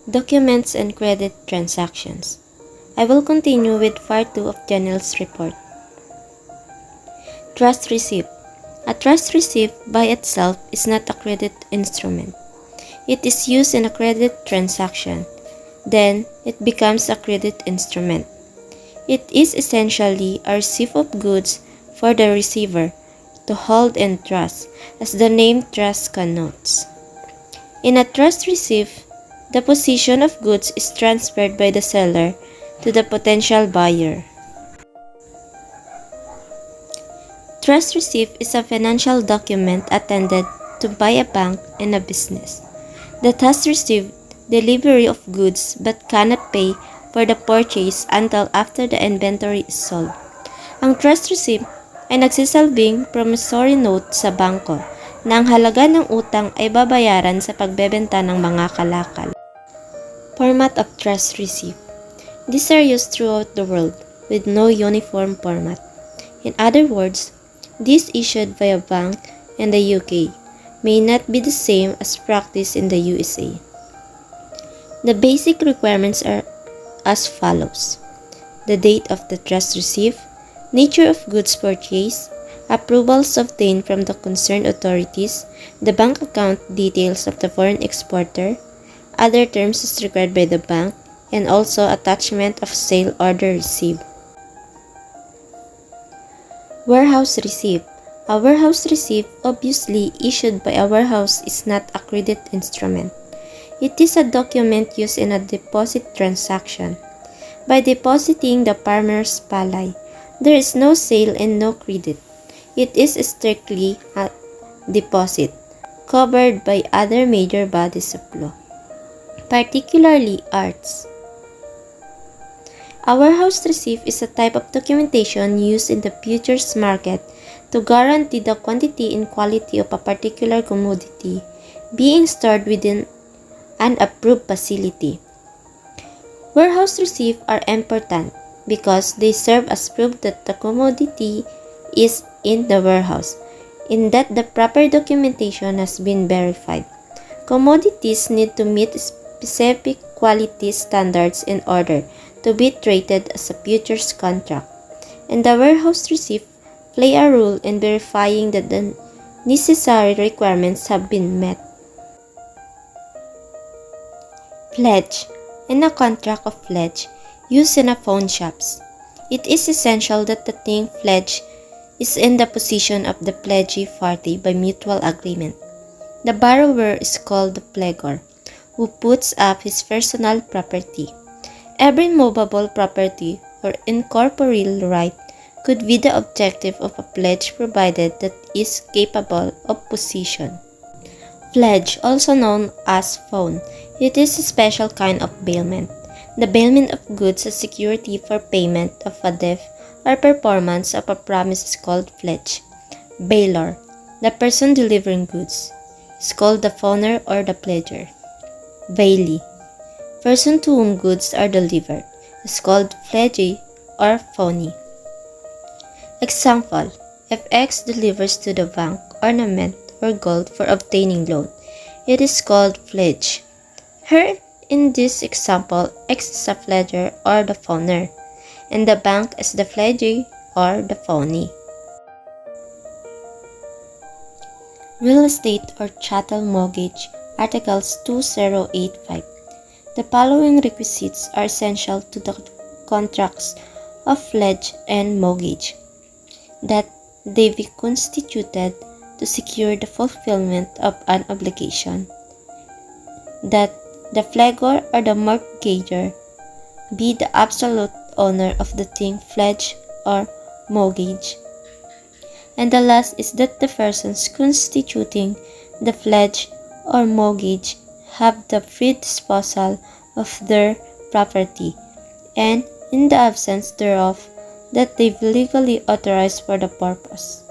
Documents and credit transactions. I will continue with part 2 of Janelle's report. Trust receipt. A trust receipt by itself is not a credit instrument. It is used in a credit transaction. Then, it becomes a credit instrument. It is essentially a receipt of goods for the receiver to hold and trust, as the name trust connotes. In a trust receipt, the position of goods is transferred by the seller to the potential buyer. Trust receipt is a financial document intended to by a bank and a business that has received delivery of goods but cannot pay for the purchase until after the inventory is sold. Ang trust receipt ay nagsisilbing promissory note sa bangko na ang halaga ng utang ay babayaran sa pagbebenta ng mga kalakal. Format of trust receipt. These are used throughout the world with no uniform format. In other words, these issued by a bank in the UK may not be the same as practiced in the USA. The basic requirements are as follows: the date of the trust receipt, nature of goods purchased, approvals obtained from the concerned authorities, the bank account details of the foreign exporter, other terms as required by the bank, and also attachment of sale order received. Warehouse receipt. A warehouse receipt obviously issued by a warehouse is not a credit instrument. It is a document used in a deposit transaction. By depositing the farmer's palay, there is no sale and no credit. It is strictly a deposit, covered by other major bodies of law, particularly arts. A warehouse receipt is a type of documentation used in the futures market to guarantee the quantity and quality of a particular commodity being stored within an approved facility. Warehouse receipts are important because they serve as proof that the commodity is in the warehouse and that the proper documentation has been verified. Commodities need to meet specific quality standards in order to be traded as a futures contract, and the warehouse receipt play a role in verifying that the necessary requirements have been met. Pledge. In a contract of pledge used in a pawn shops, it is essential that the thing pledged is in the possession of the pledgee party by mutual agreement. The borrower is called the pledgor, who puts up his personal property. Every movable property or incorporeal right could be the objective of a pledge provided that is capable of possession. Pledge, also known as pawn, it is a special kind of bailment. The bailment of goods as security for payment of a debt or performance of a promise is called pledge. Bailor, the person delivering goods, is called the pawner or the pledger. Bailee, person to whom goods are delivered, is called pledgee or pawnee. Example: if X delivers to the bank ornament or gold for obtaining loan, it is called pledge. Here, in this example, X is a pledger or the pawner, and the bank is the pledgee or the pawnee. Real estate or chattel mortgage, Articles 2085. The following requisites are essential to the contracts of pledge and mortgage: that they be constituted to secure the fulfillment of an obligation, that the pledgor or the mortgager be the absolute owner of the thing pledged or mortgaged, and the last is that the persons constituting the pledge or mortgage have the free disposal of their property, and, in the absence thereof, that they be legally authorized for the purpose.